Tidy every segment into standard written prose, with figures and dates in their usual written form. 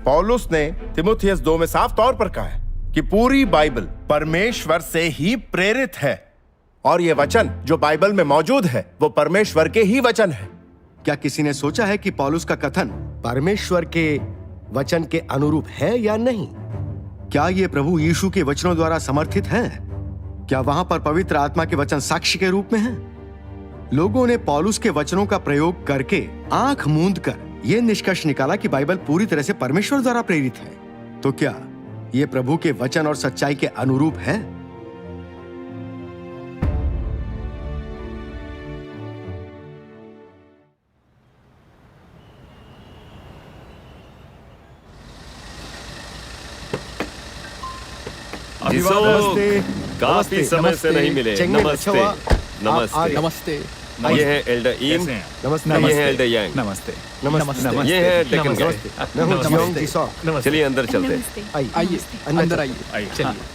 पौलुस ने तीमुथियुस 2 में साफ तौर पर कहा है कि पूरी बाइबल परमेश्वर से ही प्रेरित है और ये वचन जो बाइबल में मौजूद है वो परमेश्वर के ही वचन है। क्या किसी ने सोचा है कि पौलुस का कथन परमेश्वर के वचन के अनुरूप है या नहीं? क्या ये प्रभु यीशु के वचनों द्वारा समर्थित है? क्या वहां पर पवित्र आत्मा के वचन साक्ष्य के रूप में हैं? लोगों ने पौलुस के वचनों का प्रयोग करके आंख मूंद कर यह निष्कर्ष निकाला कि बाइबल पूरी तरह से परमेश्वर द्वारा प्रेरित है। तो क्या यह प्रभु के वचन और सच्चाई के अनुरूप है? नमस्ते। काफी समय से नहीं मिले। नमस्ते। नमस्ते। नमस्ते। ये है एल्डर ईम। नमस्ते। ये है एल्डर यांग। नमस्ते। नमस्ते। ये है डेकन गाय। मैं हूं जियोंग जिसॉ। चलिए अंदर चलते हैं। आइए अंदर आइए। चलिए।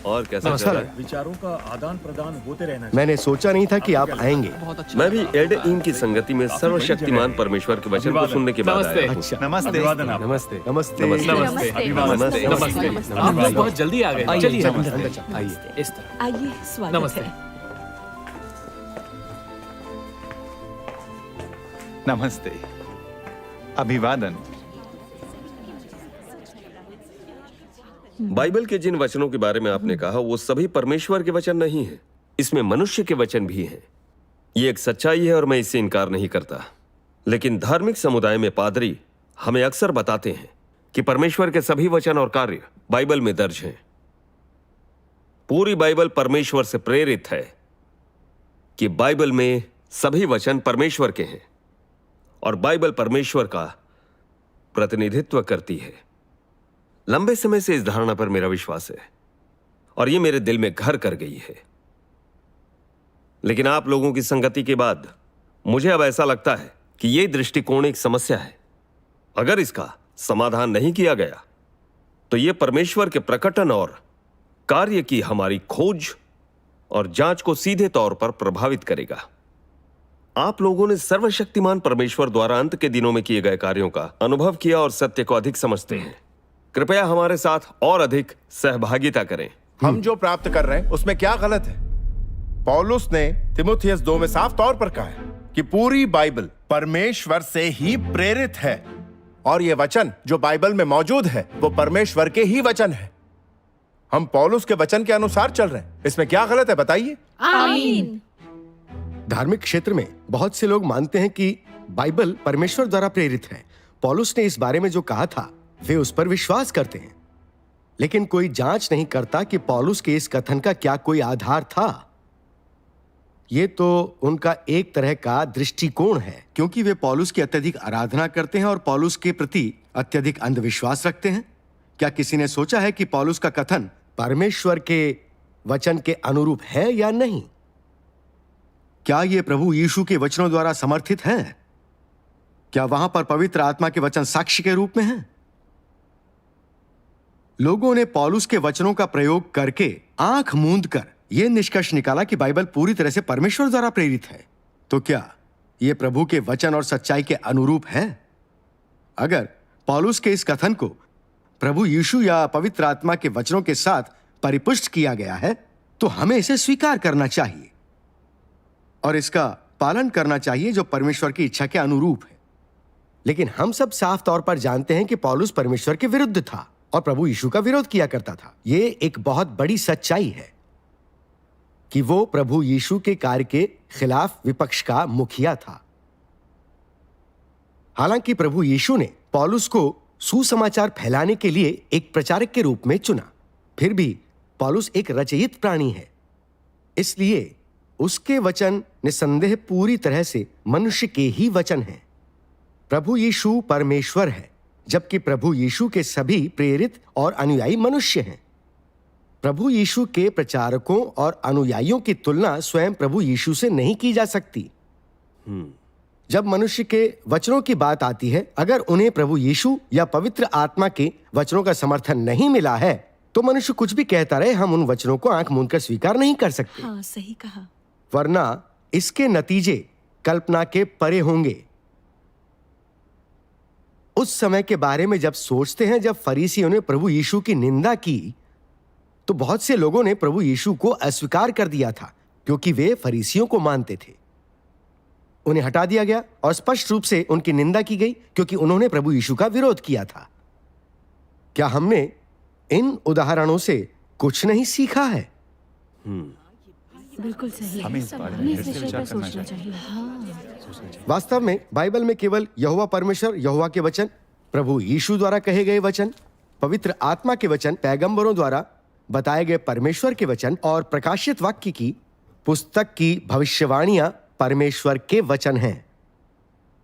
और कैसा चल रहा है? विचारों का आदान प्रदान होते रहना चाहिए। मैंने सोचा नहीं था कि आप आएंगे। बहुत अच्छा। मैं भी एल्डर ईम की संगति में सर्वशक्तिमान परमेश्वर के वचन को सुनने के बाद आया हूं। अच्छा, नमस्ते। अभिवादन आपको। नमस्ते नमस्ते नमस्ते। अभिवादन। नमस्ते। आप लोग बहुत जल्दी आ गए। चलिए अंदर अंदर चलो। आइए इस तरह। आइए, स्वागत नमस्ते। है। नमस्ते। अभिवादन। बाइबल के जिन वचनों के बारे में आपने कहा वो सभी परमेश्वर के वचन नहीं हैं। इसमें मनुष्य के वचन भी हैं। ये एक सच्चाई है और मैं इससे इनकार नहीं करता। लेकिन धार्मिक समुदाय में पादरी हमें अक्सर बताते हैं कि परमेश्वर के सभी वचन और कार्य बाइबल में दर्ज हैं। पूरी बाइबल परमेश्वर से प्रेरित है कि बाइबल में सभी वचन परमेश्वर के हैं और बाइबल परमेश्वर का प्रतिनिधित्व करती है। लंबे समय से इस धारणा पर मेरा विश्वास है और यह मेरे दिल में घर कर गई है। लेकिन आप लोगों की संगति के बाद मुझे अब ऐसा लगता है कि यह दृष्टिकोण एक समस्या है। अगर इसका समाधान नहीं किया गया तो यह परमेश्वर के प्रकटन और कार्य की हमारी खोज और जांच को सीधे तौर पर प्रभावित करेगा। आप लोगों ने सर्वशक्तिमान परमेश्वर द्वारा अंत के दिनों में किए गए कार्यों का अनुभव किया और सत्य को अधिक समझते हैं। कृपया हमारे साथ और अधिक सहभागिता करें। हम जो प्राप्त कर रहे हैं उसमें क्या गलत है? पौलुस ने तीमुथियुस 2 में साफ तौर पर कहा है कि पूरी बाइबल परमेश्वर से ही प्रेरित है और ये वचन जो बाइबल में मौजूद है वो परमेश्वर के ही वचन है। हम पौलुस के वचन के अनुसार चल रहे हैं। इसमें क्या गलत है बताइए? आमीन। धार्मिक क्षेत्र में बहुत से लोग मानते हैं कि बाइबल परमेश्वर द्वारा प्रेरित है। पौलुस ने इस बारे में जो कहा था वे उस पर विश्वास करते हैं, लेकिन कोई जांच नहीं करता कि पौलुस के इस कथन का क्या कोई आधार था। ये तो उनका एक तरह का दृष्टिकोण है, क्योंकि वे पौलुस की अत्यधिक आराधना करते हैं और पौलुस के प्रति अत्यधिक अंधविश्वास रखते हैं। क्या किसी ने सोचा है कि पौलुस का कथन परमेश्वर के वचन के अनुरूप है या नहीं? क्या यह प्रभु यीशु के वचनों द्वारा समर्थित है? क्या वहां पर पवित्र आत्मा के वचन साक्ष्य के रूप में हैं? लोगों ने पौलुस के वचनों का प्रयोग करके आंख मूंद कर यह निष्कर्ष निकाला कि बाइबल पूरी तरह से परमेश्वर द्वारा प्रेरित है। तो क्या यह प्रभु के वचन और सच्चाई के अनुरूप है? अगर पौलुस के इस कथन को प्रभु यीशु या पवित्र आत्मा के वचनों के साथ परिपुष्ट किया गया है तो हमें इसे स्वीकार करना चाहिए और इसका पालन करना चाहिए जो परमेश्वर की इच्छा के अनुरूप है। लेकिन हम सब साफ तौर पर जानते हैं कि पौलुस परमेश्वर के विरुद्ध था और प्रभु यीशु का विरोध किया करता था। यह एक बहुत बड़ी सच्चाई है कि वो प्रभु यीशु के कार्य के खिलाफ विपक्ष का मुखिया था। हालांकि प्रभु यीशु ने पौलुस को सुसमाचार फैलाने के लिए एक प्रचारक के रूप में चुना, फिर भी पौलुस एक रचयित प्राणी है, इसलिए उसके वचन निसंदेह पूरी तरह से मनुष्य के ही वचन हैं। प्रभु यीशु परमेश्वर है, जबकि प्रभु यीशु के सभी प्रेरित और अनुयायी मनुष्य हैं। प्रभु यीशु के प्रचारकों और अनुयायियों की तुलना स्वयं प्रभु यीशु से नहीं की जा सकती। जब मनुष्य के वचनों की बात आती है, अगर उन्हें प्रभु यीशु या पवित्र आत्मा के वचनों का समर्थन नहीं मिला है तो मनुष्य कुछ भी कहता रहे, हम उन वचनों को आंख मूंद कर स्वीकार नहीं कर सकते। हाँ, सही कहा। वरना इसके नतीजे कल्पना के परे होंगे। उस समय के बारे में जब सोचते हैं जब फरीसियों ने प्रभु यीशु की निंदा की, तो बहुत से लोगों ने प्रभु यीशु को अस्वीकार कर दिया था क्योंकि वे फरीसियों को मानते थे। उन्हें हटा दिया गया और स्पष्ट रूप से उनकी निंदा की गई क्योंकि उन्होंने प्रभु यीशु का विरोध किया था। क्या हमने इन उदाहरणों से कुछ नहीं सीखा है? बिल्कुल सही। हमें इस बारे में फिर से विचार करना चाहिए। वास्तव में बाइबल में केवल यहोवा परमेश्वर, यहोवा के वचन, प्रभु यीशु द्वारा कहे गए वचन, पवित्र आत्मा के वचन, पैगंबरों द्वारा बताए गए परमेश्वर के वचन और प्रकाशित वाक्य की पुस्तक की भविष्यवाणियां परमेश्वर के वचन हैं।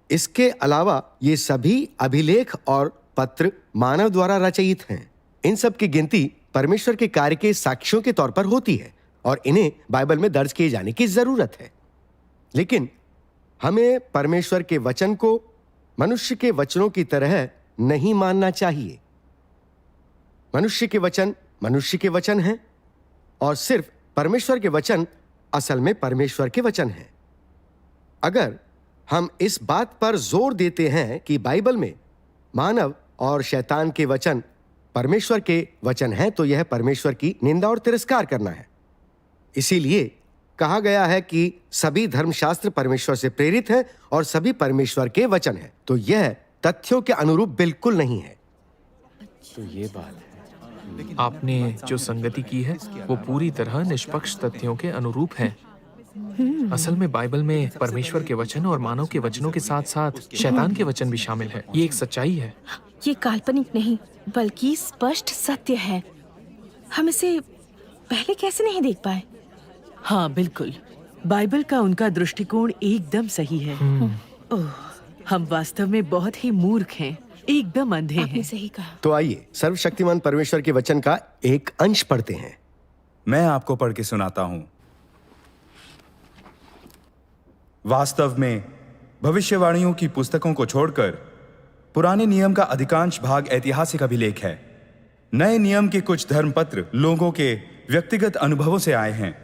इसके अलावा ये सभी अभिलेख और पत्र मानव द्वारा रचित हैं। इन सब की गिनती परमेश्वर के कार्य के साक्ष्यों के तौर पर होती है और इन्हें बाइबल में दर्ज किए जाने की जरूरत है। लेकिन हमें परमेश्वर के वचन को मनुष्य के वचनों की तरह नहीं मानना चाहिए। मनुष्य के वचन मनुष्य के वचन हैं और सिर्फ परमेश्वर के वचन असल में परमेश्वर के वचन हैं। अगर हम इस बात पर जोर देते हैं कि बाइबल में मानव और शैतान के वचन परमेश्वर के वचन हैं, तो यह परमेश्वर की निंदा और तिरस्कार करना है। इसीलिए कहा गया है कि सभी धर्मशास्त्र परमेश्वर से प्रेरित हैं और सभी परमेश्वर के वचन हैं। तो यह तथ्यों के अनुरूप बिल्कुल नहीं है। तो ये बात है। आपने जो संगति की है वो पूरी तरह निष्पक्ष तथ्यों के अनुरूप है। असल में बाइबल में परमेश्वर के वचन और मानव के वचनों के साथ साथ शैतान के वचन भी शामिल है। ये एक सच्चाई है। ये काल्पनिक नहीं बल्कि स्पष्ट सत्य है। हम इसे पहले कैसे नहीं देख पाए? हाँ बिल्कुल, बाइबल का उनका दृष्टिकोण एकदम सही है। ओह, हम वास्तव में बहुत ही मूर्ख हैं, एकदम अंधे आपने हैं। सही कहा। तो आइए सर्वशक्तिमान परमेश्वर के वचन का एक अंश पढ़ते हैं। मैं आपको पढ़ के सुनाता हूं। वास्तव में भविष्यवाणियों की पुस्तकों को छोड़कर पुराने नियम का अधिकांश भाग ऐतिहासिक अभिलेख है। नए नियम के कुछ धर्मपत्र लोगों के व्यक्तिगत अनुभवों से आए हैं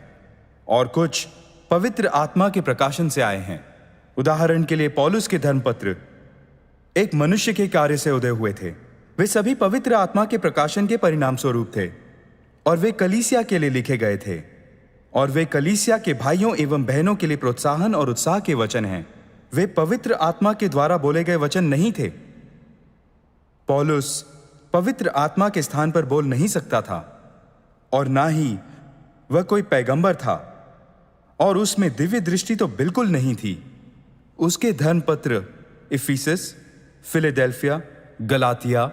और कुछ पवित्र आत्मा के प्रकाशन से आए हैं। उदाहरण के लिए पौलुस के धर्मपत्र एक मनुष्य के कार्य से उदय हुए थे। वे सभी पवित्र आत्मा के प्रकाशन के परिणाम स्वरूप थे और वे कलीसिया के लिए लिखे गए थे और वे कलीसिया के भाइयों एवं बहनों के लिए प्रोत्साहन और उत्साह के वचन हैं। वे पवित्र आत्मा के द्वारा बोले गए वचन नहीं थे। पौलुस पवित्र आत्मा के स्थान पर बोल नहीं सकता था और ना ही वह कोई पैगंबर था और उसमें दिव्य दृष्टि तो बिल्कुल नहीं थी। उसके धर्मपत्र इफिसस, फिलाडेल्फिया, गलातिया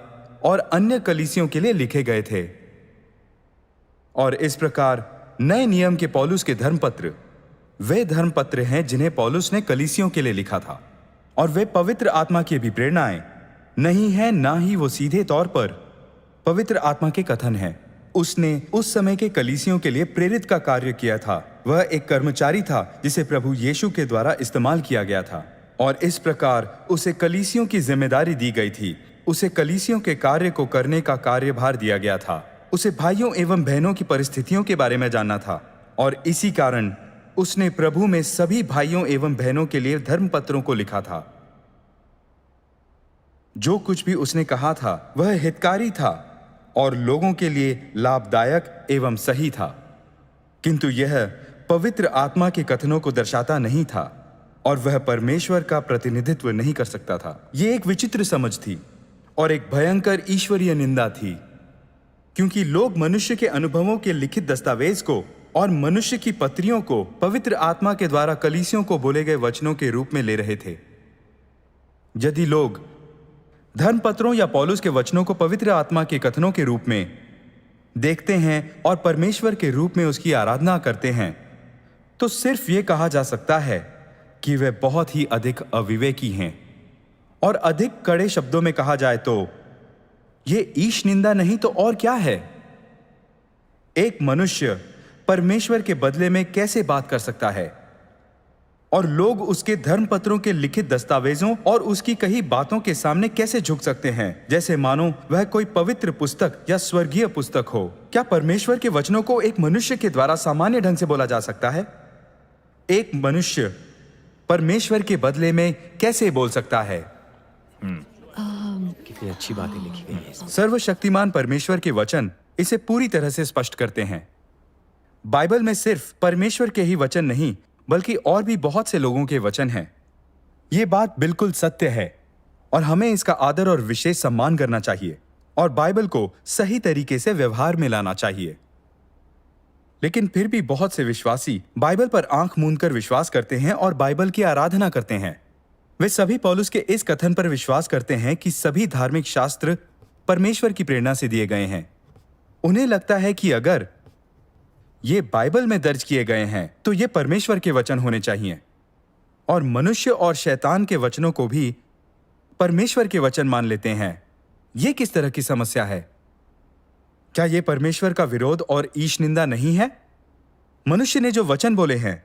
और अन्य कलीसियों के लिए लिखे गए थे। और इस प्रकार नए नियम के पौलुस के धर्मपत्र वे धर्मपत्र हैं जिन्हें पौलुस ने कलीसियों के लिए लिखा था और वे पवित्र आत्मा की भी प्रेरणाएं नहीं है, ना ही वो सीधे तौर पर पवित्र आत्मा के कथन हैं। उसने उस समय के कलीसियों के लिए प्रेरित का कार्य किया था। वह एक कर्मचारी था जिसे प्रभु यीशु के द्वारा इस्तेमाल किया गया था और इस प्रकार उसे कलीसियों की जिम्मेदारी दी गई थी। उसे कलीसियों के कार्य को करने का कार्यभार दिया गया था। उसे भाइयों एवं बहनों की परिस्थितियों के बारे में जानना था और इसी कारण उसने प्रभु में सभी भाइयों एवं बहनों के लिए धर्मपत्रों को लिखा था। जो कुछ भी उसने कहा था वह हितकारी था और लोगों के लिए लाभदायक एवं सही था, किंतु यह पवित्र आत्मा के कथनों को दर्शाता नहीं था और वह परमेश्वर का प्रतिनिधित्व नहीं कर सकता था। यह एक विचित्र समझ थी और एक भयंकर ईश्वरीय निंदा थी, क्योंकि लोग मनुष्य के अनुभवों के लिखित दस्तावेज को और मनुष्य की पत्रियों को पवित्र आत्मा के द्वारा कलीसियों को बोले गए वचनों के रूप में ले रहे थे। यदि लोग धर्मपत्रों या पौलुस के वचनों को पवित्र आत्मा के कथनों के रूप में देखते हैं और परमेश्वर के रूप में उसकी आराधना करते हैं, तो सिर्फ ये कहा जा सकता है कि वे बहुत ही अधिक अविवेकी हैं। और अधिक कड़े शब्दों में कहा जाए तो ये ईश निंदा नहीं तो और क्या है। एक मनुष्य परमेश्वर के बदले में कैसे बात कर सकता है और लोग उसके धर्मपत्रों के लिखित दस्तावेजों और उसकी कही बातों के सामने कैसे झुक सकते हैं, जैसे मानो वह कोई पवित्र पुस्तक या स्वर्गीय पुस्तक हो। क्या परमेश्वर के वचनों को एक मनुष्य के द्वारा सामान्य ढंग से बोला जा सकता है? एक मनुष्य परमेश्वर के बदले में कैसे बोल सकता है? कितनी अच्छी बातें लिखी गई है। सर्वशक्तिमान परमेश्वर के वचन इसे पूरी तरह से स्पष्ट करते हैं। बाइबल में सिर्फ परमेश्वर के ही वचन नहीं, बल्कि और भी बहुत से लोगों के वचन हैं। ये बात बिल्कुल सत्य है और हमें इसका आदर और विशेष सम्मान करना चाहिए और बाइबल को सही तरीके से व्यवहार में लाना चाहिए। लेकिन फिर भी बहुत से विश्वासी बाइबल पर आंख मूंद कर विश्वास करते हैं और बाइबल की आराधना करते हैं। वे सभी पौलुस के इस कथन पर विश्वास करते हैं कि सभी धार्मिक शास्त्र परमेश्वर की प्रेरणा से दिए गए हैं। उन्हें लगता है कि अगर ये बाइबल में दर्ज किए गए हैं तो ये परमेश्वर के वचन होने चाहिए, और मनुष्य और शैतान के वचनों को भी परमेश्वर के वचन मान लेते हैं। ये किस तरह की समस्या है? क्या यह परमेश्वर का विरोध और ईश निंदा नहीं है? मनुष्य ने जो वचन बोले हैं,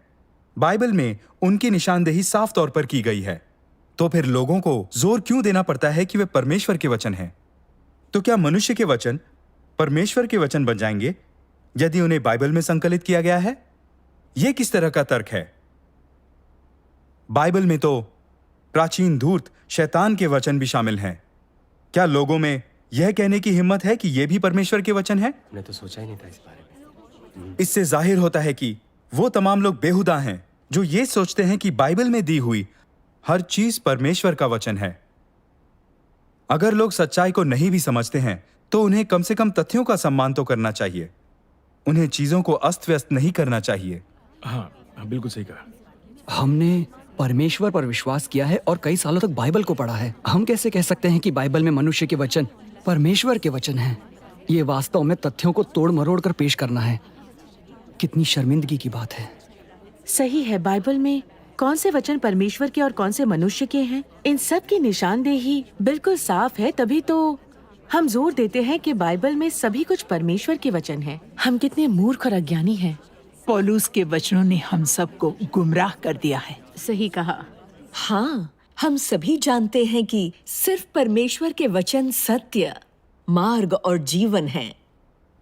बाइबल में उनकी निशानदेही साफ तौर पर की गई है। तो फिर लोगों को जोर क्यों देना पड़ता है कि वे परमेश्वर के वचन हैं? तो क्या मनुष्य के वचन परमेश्वर के वचन बन जाएंगे यदि उन्हें बाइबल में संकलित किया गया है? यह किस तरह का तर्क है? बाइबल में तो प्राचीन धूर्त शैतान के वचन भी शामिल हैं। क्या लोगों में यह कहने की हिम्मत है कि यह भी परमेश्वर के वचन है? मैंने तो सोचा ही नहीं था इस बारे में। इससे जाहिर होता है कि वो तमाम लोग बेहुदा हैं जो ये सोचते हैं कि बाइबल में दी हुई हर चीज परमेश्वर का वचन है। अगर लोग सच्चाई को नहीं भी समझते हैं तो उन्हें कम से कम तथ्यों का सम्मान तो करना चाहिए। उन्हें चीजों को अस्त व्यस्त नहीं करना चाहिए। हाँ, बिल्कुल सही कहा। हमने परमेश्वर पर विश्वास किया है और कई सालों तक बाइबल को पढ़ा है। हम कैसे कह सकते हैं कि बाइबल में मनुष्य के वचन परमेश्वर के वचन हैं? ये वास्तव में तथ्यों को तोड़ मरोड़ कर पेश करना है। कितनी शर्मिंदगी की बात है। सही है, बाइबल में कौन से वचन परमेश्वर के और कौन से मनुष्य के हैं, इन सब की निशानदेही बिल्कुल साफ है। तभी तो हम जोर देते हैं कि बाइबल में सभी कुछ परमेश्वर के वचन हैं। हम कितने मूर्ख और अज्ञानी हैं। पौलुस के वचनों ने हम सबको गुमराह कर दिया है। सही कहा। हाँ, हम सभी जानते हैं कि सिर्फ परमेश्वर के वचन सत्य, मार्ग और जीवन हैं।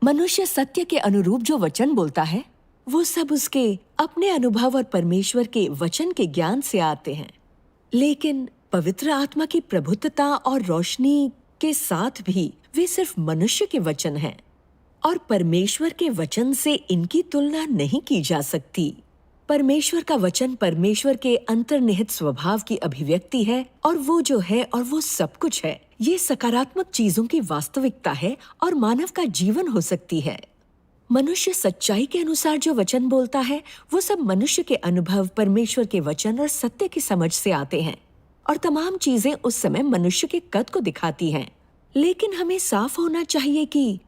मनुष्य सत्य के अनुरूप जो वचन बोलता है वो सब उसके अपने अनुभव और परमेश्वर के वचन के ज्ञान से आते हैं। लेकिन पवित्र आत्मा की प्रभुत्वता और रोशनी के साथ भी वे सिर्फ मनुष्य के वचन हैं और परमेश्वर के वचन से इनकी तुलना नहीं की जा सकती। परमेश्वर का वचन परमेश्वर के अंतर्निहित स्वभाव की अभिव्यक्ति है और वो जो है और वो सब कुछ है। ये सकारात्मक चीजों की वास्तविकता है और मानव का जीवन हो सकती है। मनुष्य सच्चाई के अनुसार जो वचन बोलता है वो सब मनुष्य के अनुभव, परमेश्वर के वचन और सत्य की समझ से आते हैं और तमाम चीजें उस समय मनुष्य के कद को दिखाती हैं। लेकिन हमें साफ होना चाहिए कि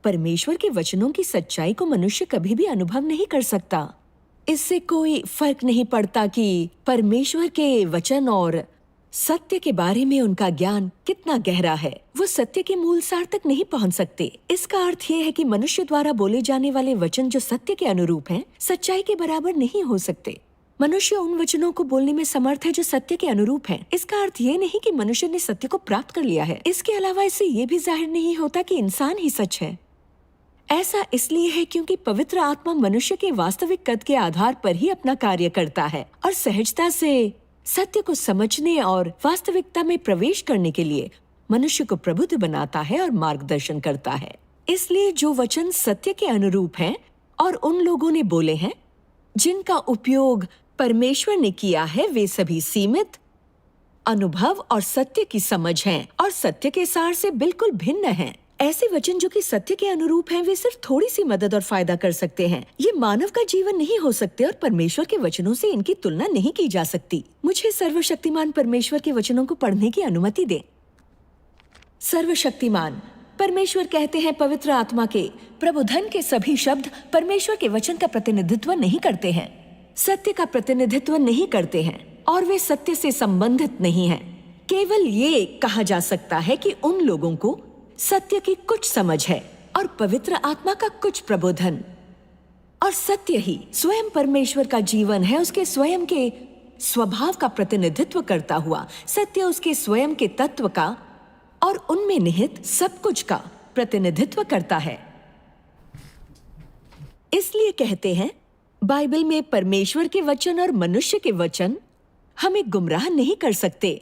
परमेश्वर के वचनों की सच्चाई को मनुष्य कभी भी अनुभव नहीं कर सकता। इससे कोई फर्क नहीं पड़ता कि परमेश्वर के वचन और सत्य के बारे में उनका ज्ञान कितना गहरा है, वो सत्य के मूल सार तक नहीं पहुंच सकते। इसका अर्थ ये है कि मनुष्य द्वारा बोले जाने वाले वचन जो सत्य के अनुरूप हैं, सच्चाई के बराबर नहीं हो सकते। मनुष्य उन वचनों को बोलने में समर्थ है जो सत्य के अनुरूप हैं। इसका अर्थ ये नहीं कि मनुष्य ने सत्य को प्राप्त कर लिया है। इसके अलावा इससे ये भी जाहिर नहीं होता कि इंसान ही सच है। ऐसा इसलिए है क्योंकि पवित्र आत्मा मनुष्य के वास्तविक कद के आधार पर ही अपना कार्य करता है और सहजता से सत्य को समझने और वास्तविकता में प्रवेश करने के लिए मनुष्य को प्रबुद्ध बनाता है और मार्गदर्शन करता है। इसलिए जो वचन सत्य के अनुरूप हैं और उन लोगों ने बोले हैं जिनका उपयोग परमेश्वर ने किया है, वे सभी सीमित अनुभव और सत्य की समझ हैं और सत्य के सार से बिल्कुल भिन्न हैं। ऐसे वचन जो कि सत्य के अनुरूप हैं, वे सिर्फ थोड़ी सी मदद और फायदा कर सकते हैं। ये मानव का जीवन नहीं हो सकते और परमेश्वर के वचनों से इनकी तुलना नहीं की जा सकती। मुझे सर्वशक्तिमान परमेश्वर के वचनों को पढ़ने की अनुमति दें। सर्वशक्तिमान परमेश्वर कहते हैं, पवित्र आत्मा के प्रबोधन के सभी शब्द परमेश्वर के वचन का प्रतिनिधित्व नहीं करते हैं, सत्य का प्रतिनिधित्व नहीं करते हैं और वे सत्य से संबंधित नहीं हैं। केवल ये कहा जा सकता है कि उन लोगों को सत्य की कुछ समझ है और पवित्र आत्मा का कुछ प्रबोधन, और सत्य ही स्वयं परमेश्वर का जीवन है। उसके स्वयं के स्वभाव का प्रतिनिधित्व करता हुआ सत्य उसके स्वयं के तत्व का और उनमें निहित सब कुछ का प्रतिनिधित्व करता है। इसलिए कहते हैं बाइबल में परमेश्वर के वचन और मनुष्य के वचन हमें गुमराह नहीं कर सकते।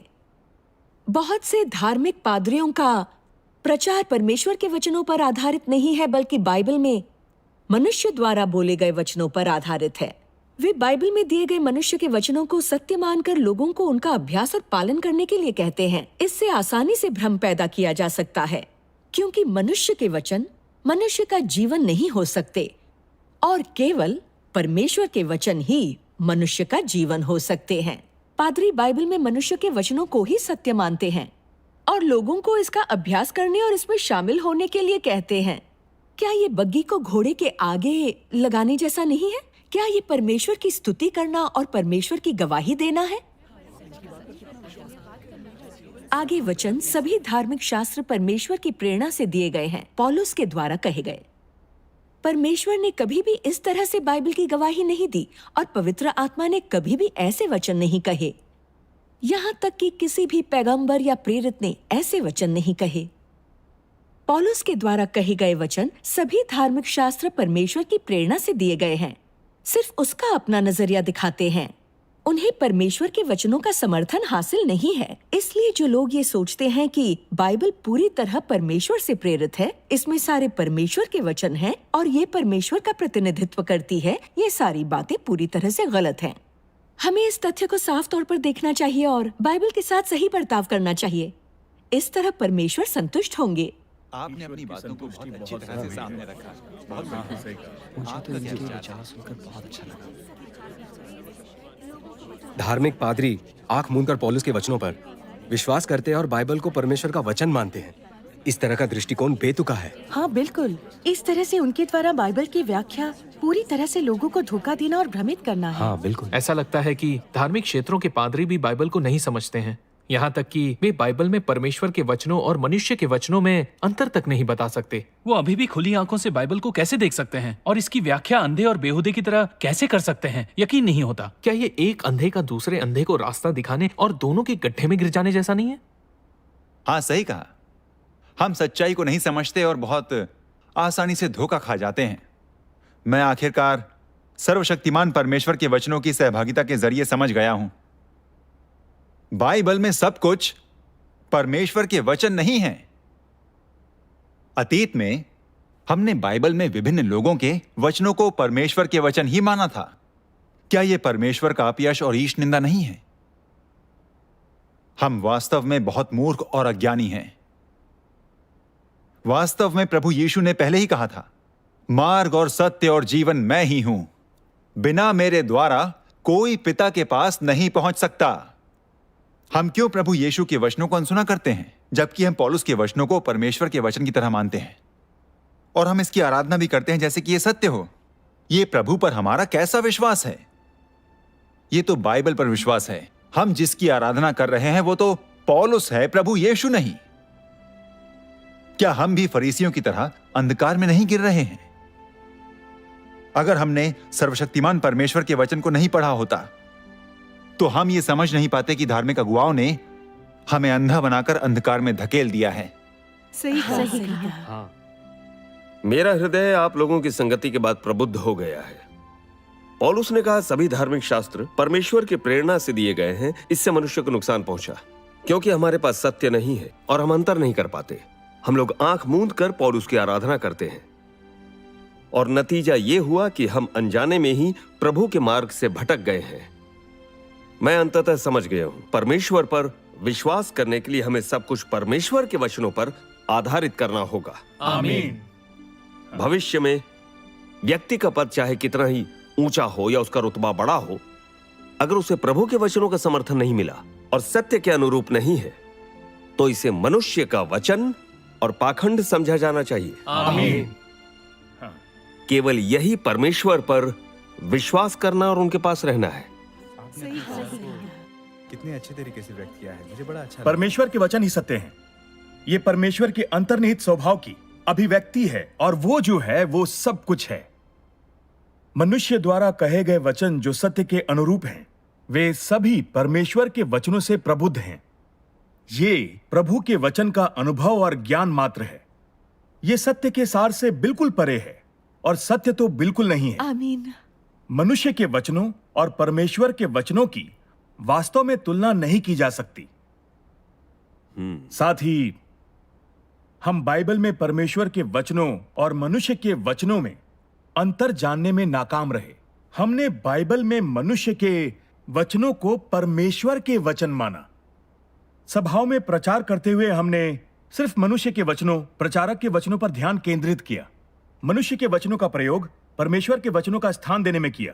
बहुत से धार्मिक पादरियों का प्रचार परमेश्वर के वचनों पर आधारित नहीं है, बल्कि बाइबल में मनुष्य द्वारा बोले गए वचनों पर आधारित है। वे बाइबल में दिए गए मनुष्य के वचनों को सत्य मानकर लोगों को उनका अभ्यास और पालन करने के लिए कहते हैं। इससे आसानी से भ्रम पैदा किया जा सकता है, क्योंकि मनुष्य के वचन मनुष्य का जीवन नहीं हो सकते और केवल परमेश्वर के वचन ही मनुष्य का जीवन हो सकते हैं। पादरी बाइबल में मनुष्य के वचनों को ही सत्य मानते हैं और लोगों को इसका अभ्यास करने और इसमें शामिल होने के लिए कहते हैं। क्या ये बग्गी को घोड़े के आगे लगाने जैसा नहीं है? क्या ये परमेश्वर की स्तुति करना और परमेश्वर की गवाही देना है? आगे वचन सभी धार्मिक शास्त्र परमेश्वर की प्रेरणा से दिए गए हैं, पौलुस के द्वारा कहे गए। परमेश्वर ने कभी भी इस तरह से बाइबल की गवाही नहीं दी और पवित्र आत्मा ने कभी भी ऐसे वचन नहीं कहे। यहाँ तक कि किसी भी पैगंबर या प्रेरित ने ऐसे वचन नहीं कहे। पौलुस के द्वारा कहे गए वचन सभी धार्मिक शास्त्र परमेश्वर की प्रेरणा से दिए गए हैं, सिर्फ उसका अपना नजरिया दिखाते हैं। उन्हें परमेश्वर के वचनों का समर्थन हासिल नहीं है। इसलिए जो लोग ये सोचते हैं कि बाइबल पूरी तरह परमेश्वर से प्रेरित है, इसमें सारे परमेश्वर के वचन हैं और ये परमेश्वर का प्रतिनिधित्व करती है, ये सारी बातें पूरी तरह से गलत हैं। हमें इस तथ्य को साफ तौर पर देखना चाहिए और बाइबल के साथ सही बर्ताव करना चाहिए। इस तरह परमेश्वर संतुष्ट होंगे। आपने अपनी बातों को बहुत अच्छी तरह से सामने रखा। बहुत सही कहा। मुझे तो इनके विचार सुनकर बहुत अच्छा लगा। धार्मिक पादरी आंख मूंदकर पौलुस के वचनों पर विश्वास करते हैं और बाइबल को परमेश्वर का वचन मानते हैं। इस तरह का दृष्टिकोण बेतुका है। हाँ बिल्कुल, इस तरह से उनके द्वारा बाइबल की व्याख्या पूरी तरह से लोगों को धोखा देना और भ्रमित करना है। हाँ बिल्कुल। ऐसा लगता है कि धार्मिक क्षेत्रों के पादरी भी बाइबल को नहीं समझते हैं, यहाँ तक कि वे बाइबल में परमेश्वर के वचनों और मनुष्य के वचनों में अंतर तक नहीं बता सकते। वो अभी भी खुली आंखों से बाइबल को कैसे देख सकते हैं और इसकी व्याख्या अंधे और बेहुदे की तरह कैसे कर सकते हैं? यकीन नहीं होता। क्या ये एक अंधे का दूसरे अंधे को रास्ता दिखाने और दोनों के गड्ढे में गिर जाने जैसा नहीं है? हाँ सही कहा। हम सच्चाई को नहीं समझते और बहुत आसानी से धोखा खा जाते हैं। मैं आखिरकार सर्वशक्तिमान परमेश्वर के वचनों की सहभागिता के जरिए समझ गया हूं, बाइबल में सब कुछ परमेश्वर के वचन नहीं है। अतीत में हमने बाइबल में विभिन्न लोगों के वचनों को परमेश्वर के वचन ही माना था। क्या यह परमेश्वर का अपयश और ईश निंदा नहीं है? हम वास्तव में बहुत मूर्ख और अज्ञानी हैं। वास्तव में प्रभु यीशु ने पहले ही कहा था, मार्ग और सत्य और जीवन मैं ही हूं, बिना मेरे द्वारा कोई पिता के पास नहीं पहुंच सकता। हम क्यों प्रभु यीशु के वचनों को अनसुना करते हैं, जबकि हम पौलुस के वचनों को परमेश्वर के वचन की तरह मानते हैं और हम इसकी आराधना भी करते हैं जैसे कि यह सत्य हो। यह प्रभु पर हमारा कैसा विश्वास है? यह तो बाइबल पर विश्वास है। हम जिसकी आराधना कर रहे हैं वो तो पौलुस है, प्रभु यीशु नहीं। क्या हम भी फरीसियों की तरह अंधकार में नहीं गिर रहे हैं? अगर हमने सर्वशक्तिमान परमेश्वर के वचन को नहीं पढ़ा होता तो हम ये समझ नहीं पाते कि धार्मिक अगुवाओं ने हमें अंधा बनाकर अंधकार में धकेल दिया है। सही सही कहा। हाँ, मेरा हृदय आप लोगों की संगति के बाद प्रबुद्ध हो गया है। पौलुस ने कहा सभी धार्मिक शास्त्र परमेश्वर की प्रेरणा से दिए गए हैं। इससे मनुष्य को नुकसान पहुंचा क्योंकि हमारे पास सत्य नहीं है और हम अंतर नहीं कर पाते। हम लोग आंख मूंद कर पौलुस की आराधना करते हैं और नतीजा ये हुआ कि हम अनजाने में ही प्रभु के मार्ग से भटक गए हैं। मैं अंततः समझ गया हूं, परमेश्वर पर विश्वास करने के लिए हमें सब कुछ परमेश्वर के वचनों पर आधारित करना होगा। आमीन। भविष्य में व्यक्ति का पद चाहे कितना ही ऊंचा हो या उसका रुतबा बड़ा हो, अगर उसे प्रभु के वचनों का समर्थन नहीं मिला और सत्य के अनुरूप नहीं है तो इसे मनुष्य का वचन और पाखंड समझा जाना चाहिए। आमीन। केवल यही परमेश्वर पर विश्वास करना और उनके पास रहना है। कितने अच्छे तरीके से व्यक्त किया है, मुझे बड़ा अच्छा लगा। परमेश्वर के वचन ही सत्य हैं। ये परमेश्वर के अंतर्निहित स्वभाव की अभिव्यक्ति है और वो जो है वो सब कुछ है। मनुष्य द्वारा कहे गए वचन जो सत्य के अनुरूप हैं, वे सभी परमेश्वर के वचनों से प्रबुद्ध हैं। ये प्रभु के वचन का अनुभव और ज्ञान मात्र है। ये सत्य के सार से बिल्कुल परे है और सत्य तो बिल्कुल नहीं है। आमीन। मनुष्य के वचनों और परमेश्वर के वचनों की वास्तव में तुलना नहीं की जा सकती। साथ ही हम बाइबल में परमेश्वर के वचनों और मनुष्य के वचनों में अंतर जानने में नाकाम रहे। हमने बाइबल में मनुष्य के वचनों को परमेश्वर के वचन माना। सभाओं में प्रचार करते हुए हमने सिर्फ मनुष्य के वचनों, प्रचारक के वचनों पर ध्यान केंद्रित किया। मनुष्य के वचनों का प्रयोग परमेश्वर के वचनों का स्थान देने में किया।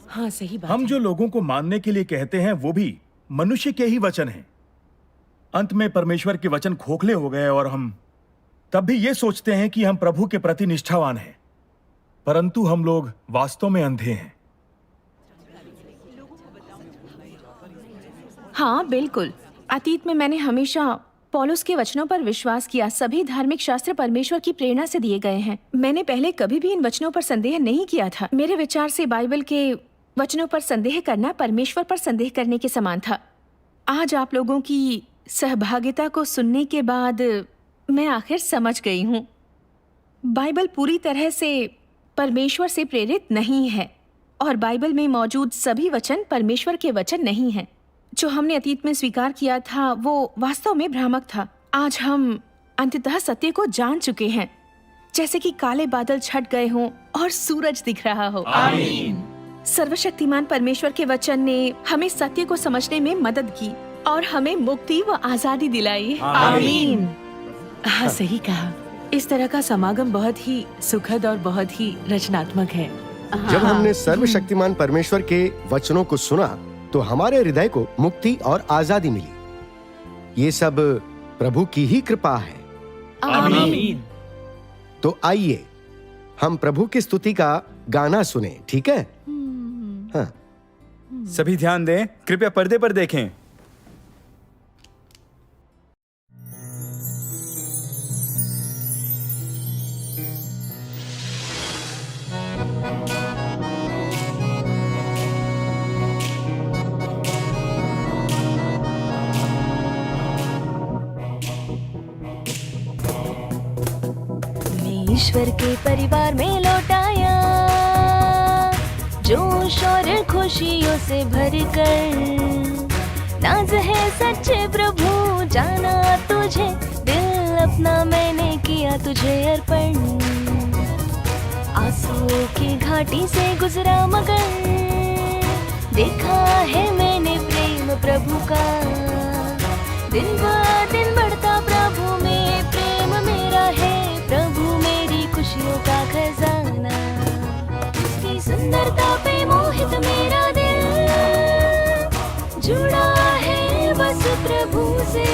हाँ, सही बात हम है। जो लोगों को मानने के लिए कहते हैं वो भी मनुष्य के ही वचन हैं। अंत में परमेश्वर के वचन खोखले हो गए और हम तब भी ये सोचते हैं कि हम प्रभु के प्रति निष्ठावान हैं, परंतु हम लोग वास्तव में अंधे हैं। हाँ बिल्कुल, अतीत में मैंने हमेशा पौलुस के वचनों पर विश्वास किया। सभी धार्मिक शास्त्र परमेश्वर की प्रेरणा से दिए गए हैं। मैंने पहले कभी भी इन वचनों पर संदेह नहीं किया था। मेरे विचार से बाइबल के वचनों पर संदेह करना परमेश्वर पर संदेह करने के समान था। आज आप लोगों की सहभागिता को सुनने के बाद मैं आखिर समझ गई हूँ, बाइबल पूरी तरह से परमेश्वर से प्रेरित नहीं है और बाइबल में मौजूद सभी वचन परमेश्वर के वचन नहीं हैं। जो हमने अतीत में स्वीकार किया था वो वास्तव में भ्रामक था। आज हम अंततः सत्य को जान चुके हैं, जैसे कि काले बादल छट गए हों और सूरज दिख रहा हो। आमीन। सर्वशक्तिमान परमेश्वर के वचन ने हमें सत्य को समझने में मदद की और हमें मुक्ति व आजादी दिलाई। आमीन। हाँ, सही कहा। इस तरह का समागम बहुत ही सुखद और बहुत ही रचनात्मक है। जब हमने सर्वशक्तिमान परमेश्वर के वचनों को सुना तो हमारे हृदय को मुक्ति और आजादी मिली। ये सब प्रभु की ही कृपा है। आमीन। तो आइए हम प्रभु की स्तुति का गाना सुने, ठीक है? हाँ। सभी ध्यान दें, कृपया पर्दे पर देखें। ईश्वर के परिवार में लौटाया, जोश और खुशियों से भरकर। नाज है सच्चे प्रभु, जाना तुझे, दिल अपना मैंने किया तुझे अर्पण। आंसुओं की घाटी से गुजरा मगर, देखा है मैंने प्रेम प्रभु का। दिन ब दिन बढ़ता प्रभु में प्रेम मेरा है, प्रभु मेरी खुशियों का खजाना। उसकी सुंदरता पे मोहित मेरा दिल, जुड़ा है बस प्रभु से।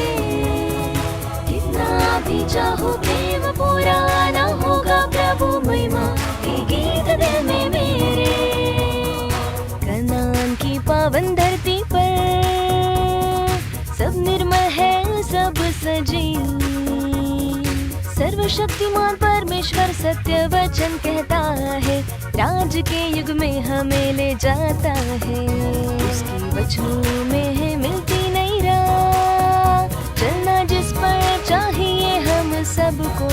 कितना भी चाहो प्रेम पूरा ना होगा प्रभु महिमा के गीत दिल में मेरे। कनान की पावन धरती पर सब निर्मल है, सब सजीव। सर्वशक्तिमान परमेश्वर सत्य वचन कहता है, राज के युग में हमें ले जाता है। उसके वचनों में है मिलती नई राह, चलना जिस पर चाहिए हम सबको।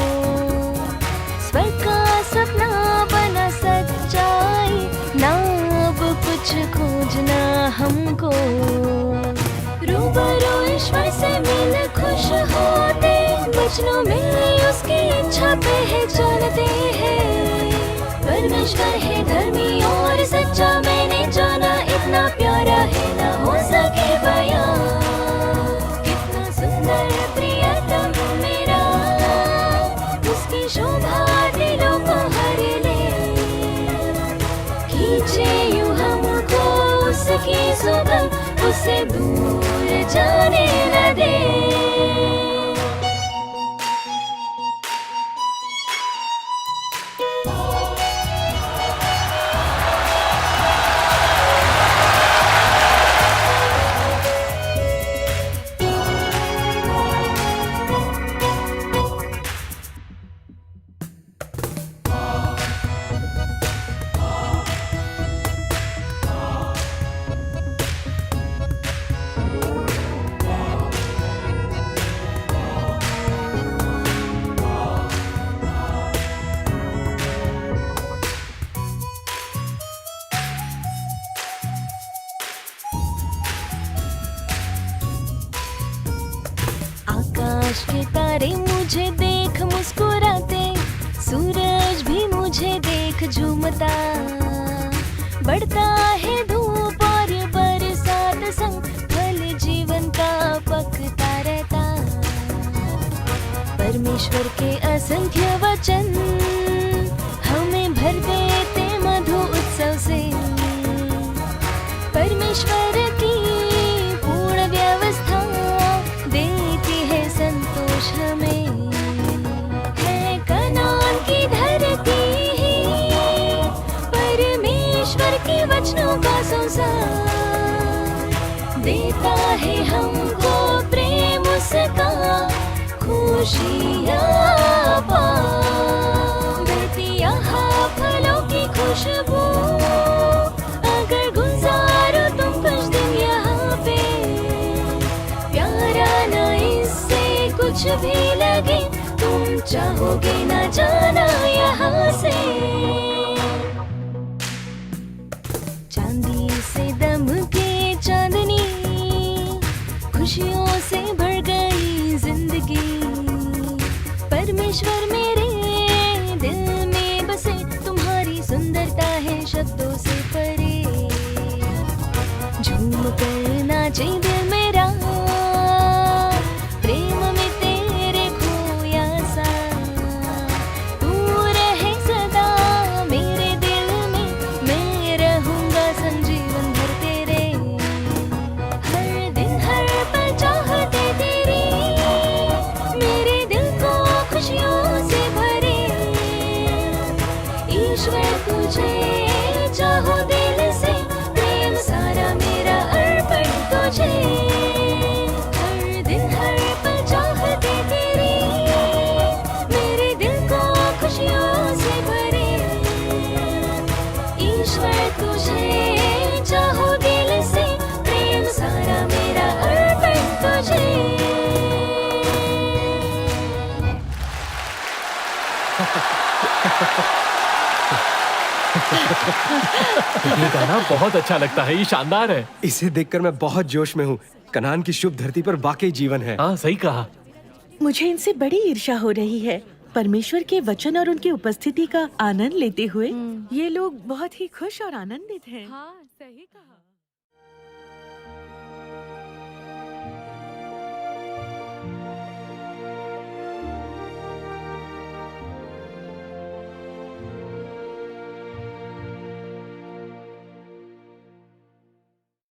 स्वर्ग का सपना बना सच्चाई, ना अब कुछ खोजना हमको। रूबरू ईश्वर से मिल खुश होते, वचनों में उसकी इच्छा पहचानते हैं। परमेश्वर है धर्मी और सच्चा, मैंने जाना इतना प्यारा है ना हो सके बयां। कितना सुंदर प्रियतम मेरा, उसकी शोभा दिलों को हर ले। खींचे यूं हमको उसकी सुगंध, उसे दूर जाने न दे। आकाश के तारे मुझे देख मुस्कुराते, सूरज भी मुझे देख झूमता, बढ़ता है धूप और बरसात संग, फल जीवन का पकता रहता। परमेश्वर के असंख्य वचन हमें भर देते मधु उत्सव से, परमेश्वर की पूर्ण व्यवस्था देती है संतोष हमें। है कनान की धरती ही परमेश्वर के वचनों का संसार, देता है हमको प्रेम उसका, खुशियाँ बढ़ती यहाँ फलों की खुशबू। अगर गुजारो तुम कुछ दिन यहाँ पे, प्यारा ना इससे कुछ भी लगे, तुम चाहोगे ना जाना यहाँ से। चांदी से दमके चांदनी, खुशियों से भर गई जिंदगी, परमेश्वर मेरे दिल में बसे, तुम्हारी सुंदरता है शब्दों से परे। झूम कर नाचे दिल मेरा, प्रेम में तेरे खोया सा, तू रहे सदा मेरे दिल में, मैं रहूंगा संजीवन भर तेरे। हर दिन हर पल चाहते तेरी, मेरे दिल को खुशियों से भरे। ईश्वर तुझे चाहो दिल से, प्रेम सारा मेरा अर्पण तुझे। हर दिन हर पल चाहते तेरी, मेरे दिल को खुशियों से भरे। ईश्वर तुझे चाहो दिल से, प्रेम सारा मेरा अर्पण तुझे। ये गाना बहुत अच्छा लगता है, ये शानदार है। इसे देखकर मैं बहुत जोश में हूँ। कनान की शुभ धरती पर वाकई जीवन है। हाँ सही कहा। मुझे इनसे बड़ी ईर्ष्या हो रही है। परमेश्वर के वचन और उनकी उपस्थिति का आनंद लेते हुए ये लोग बहुत ही खुश और आनंदित हैं। हाँ सही कहा।